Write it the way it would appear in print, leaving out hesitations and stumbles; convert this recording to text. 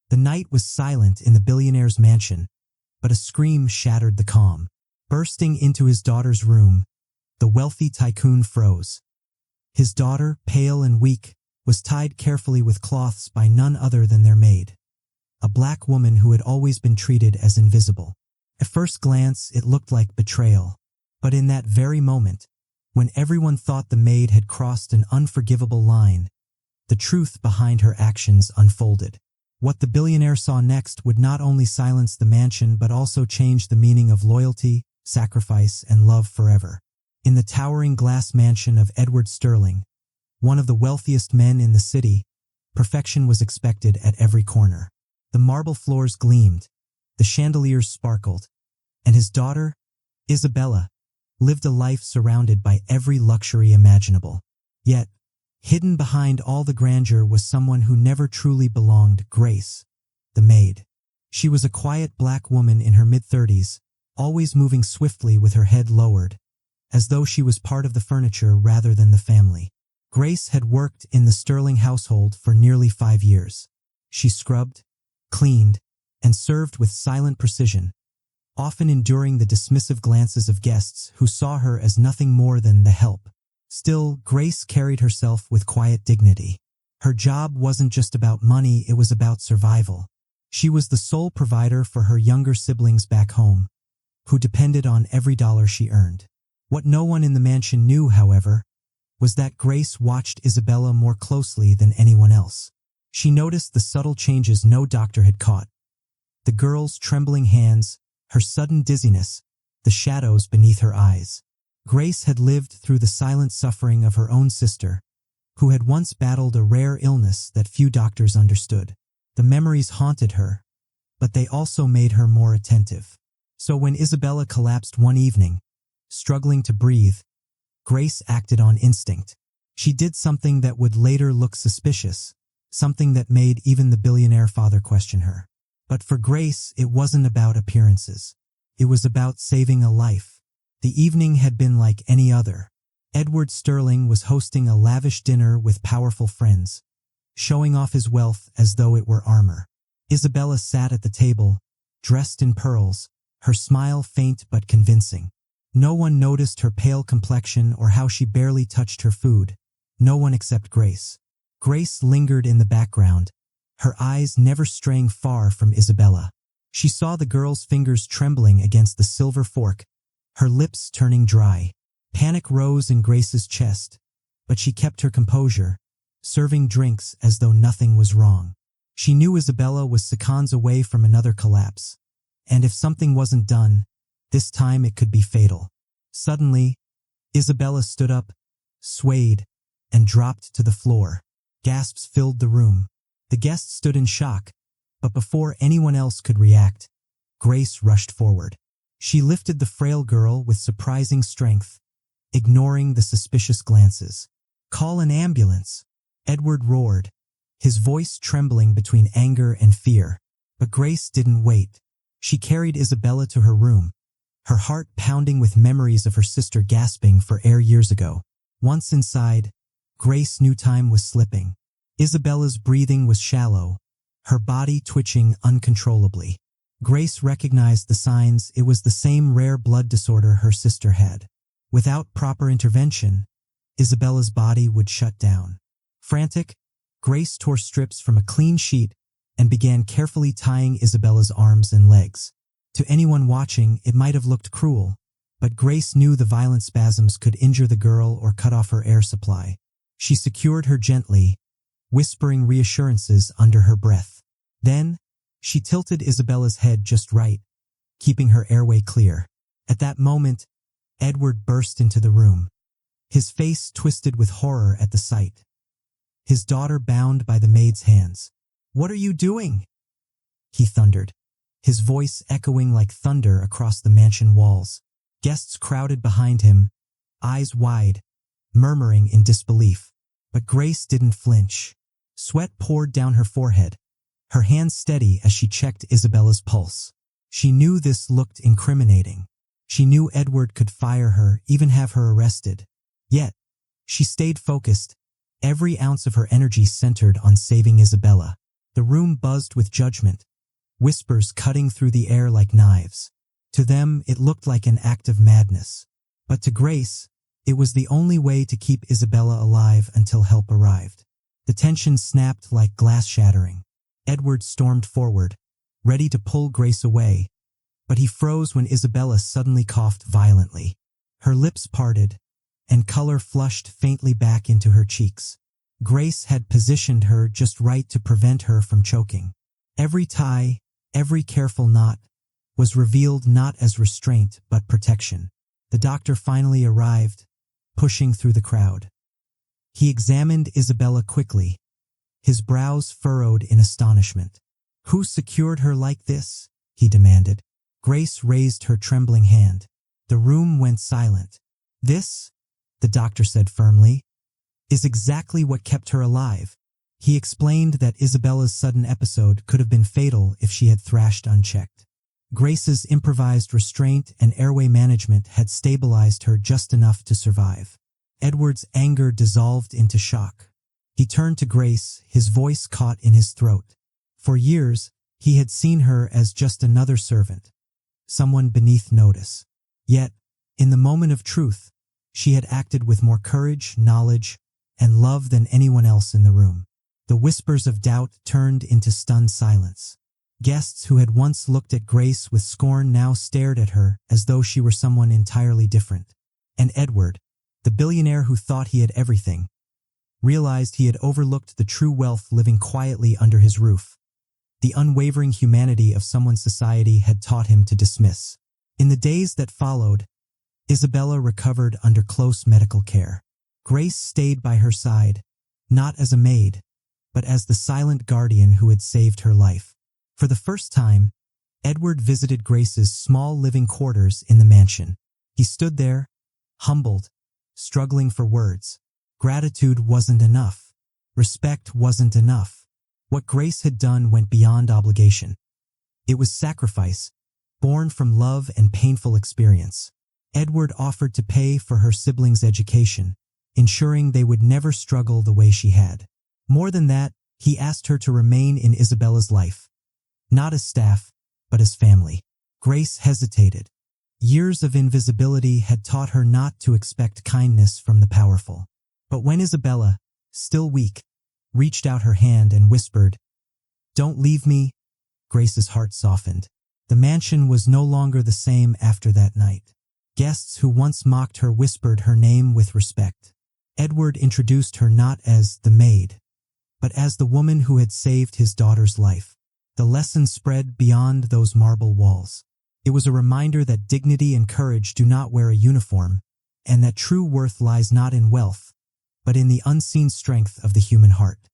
The night was silent in the billionaire's mansion, but a scream shattered the calm. Bursting into his daughter's room, the wealthy tycoon froze. His daughter, pale and weak, was tied carefully with cloths by none other than their maid, a black woman who had always been treated as invisible. At first glance, it looked like betrayal, but in that very moment, when everyone thought the maid had crossed an unforgivable line, the truth behind her actions unfolded. What the billionaire saw next would not only silence the mansion but also change the meaning of loyalty, sacrifice, and love forever. In the towering glass mansion of Edward Sterling, one of the wealthiest men in the city, perfection was expected at every corner. The marble floors gleamed, the chandeliers sparkled, and his daughter, Isabella, lived a life surrounded by every luxury imaginable. Yet, hidden behind all the grandeur was someone who never truly belonged, Grace, the maid. She was a quiet black woman in her mid-30s, always moving swiftly with her head lowered, as though she was part of the furniture rather than the family. Grace had worked in the Sterling household for nearly 5 years. She scrubbed, cleaned, and served with silent precision, often enduring the dismissive glances of guests who saw her as nothing more than the help. Still, Grace carried herself with quiet dignity. Her job wasn't just about money, it was about survival. She was the sole provider for her younger siblings back home, who depended on every dollar she earned. What no one in the mansion knew, however, was that Grace watched Isabella more closely than anyone else. She noticed the subtle changes no doctor had caught. The girl's trembling hands, her sudden dizziness, the shadows beneath her eyes. Grace had lived through the silent suffering of her own sister, who had once battled a rare illness that few doctors understood. The memories haunted her, but they also made her more attentive. So when Isabella collapsed one evening, struggling to breathe, Grace acted on instinct. She did something that would later look suspicious, something that made even the billionaire father question her. But for Grace, it wasn't about appearances. It was about saving a life. The evening had been like any other. Edward Sterling was hosting a lavish dinner with powerful friends, showing off his wealth as though it were armor. Isabella sat at the table, dressed in pearls, her smile faint but convincing. No one noticed her pale complexion or how she barely touched her food. No one except Grace. Grace lingered in the background, her eyes never straying far from Isabella. She saw the girl's fingers trembling against the silver fork, her lips turning dry. Panic rose in Grace's chest, but she kept her composure, serving drinks as though nothing was wrong. She knew Isabella was seconds away from another collapse, and if something wasn't done, this time it could be fatal. Suddenly, Isabella stood up, swayed, and dropped to the floor. Gasps filled the room. The guests stood in shock, but before anyone else could react, Grace rushed forward. She lifted the frail girl with surprising strength, ignoring the suspicious glances. "Call an ambulance," Edward roared, his voice trembling between anger and fear. But Grace didn't wait. She carried Isabella to her room, her heart pounding with memories of her sister gasping for air years ago. Once inside, Grace knew time was slipping. Isabella's breathing was shallow, her body twitching uncontrollably. Grace recognized the signs. It was the same rare blood disorder her sister had. Without proper intervention, Isabella's body would shut down. Frantic, Grace tore strips from a clean sheet and began carefully tying Isabella's arms and legs. To anyone watching, it might have looked cruel, but Grace knew the violent spasms could injure the girl or cut off her air supply. She secured her gently, whispering reassurances under her breath. Then, she tilted Isabella's head just right, keeping her airway clear. At that moment, Edward burst into the room, his face twisted with horror at the sight. His daughter bound by the maid's hands. "What are you doing?" he thundered, his voice echoing like thunder across the mansion walls. Guests crowded behind him, eyes wide, murmuring in disbelief. But Grace didn't flinch. Sweat poured down her forehead, her hands steady as she checked Isabella's pulse. She knew this looked incriminating. She knew Edward could fire her, even have her arrested. Yet, she stayed focused, every ounce of her energy centered on saving Isabella. The room buzzed with judgment, whispers cutting through the air like knives. To them, it looked like an act of madness. But to Grace, it was the only way to keep Isabella alive until help arrived. The tension snapped like glass shattering. Edward stormed forward, ready to pull Grace away, but he froze when Isabella suddenly coughed violently. Her lips parted, and color flushed faintly back into her cheeks. Grace had positioned her just right to prevent her from choking. Every tie, every careful knot, was revealed not as restraint but protection. The doctor finally arrived, pushing through the crowd. He examined Isabella quickly, his brows furrowed in astonishment. "Who secured her like this?" he demanded. Grace raised her trembling hand. The room went silent. "This," the doctor said firmly, "is exactly what kept her alive." He explained that Isabella's sudden episode could have been fatal if she had thrashed unchecked. Grace's improvised restraint and airway management had stabilized her just enough to survive. Edward's anger dissolved into shock. He turned to Grace, his voice caught in his throat. For years, he had seen her as just another servant, someone beneath notice. Yet, in the moment of truth, she had acted with more courage, knowledge, and love than anyone else in the room. The whispers of doubt turned into stunned silence. Guests who had once looked at Grace with scorn now stared at her as though she were someone entirely different. And Edward, the billionaire who thought he had everything, realized he had overlooked the true wealth living quietly under his roof. The unwavering humanity of someone society had taught him to dismiss. In the days that followed, Isabella recovered under close medical care. Grace stayed by her side, not as a maid, but as the silent guardian who had saved her life. For the first time, Edward visited Grace's small living quarters in the mansion. He stood there, humbled, struggling for words. Gratitude wasn't enough. Respect wasn't enough. What Grace had done went beyond obligation. It was sacrifice, born from love and painful experience. Edward offered to pay for her siblings' education, ensuring they would never struggle the way she had. More than that, he asked her to remain in Isabella's life, not as staff, but as family. Grace hesitated. Years of invisibility had taught her not to expect kindness from the powerful. But when Isabella, still weak, reached out her hand and whispered, "Don't leave me," Grace's heart softened. The mansion was no longer the same after that night. Guests who once mocked her whispered her name with respect. Edward introduced her not as the maid, but as the woman who had saved his daughter's life. The lesson spread beyond those marble walls. It was a reminder that dignity and courage do not wear a uniform, and that true worth lies not in wealth, but in the unseen strength of the human heart.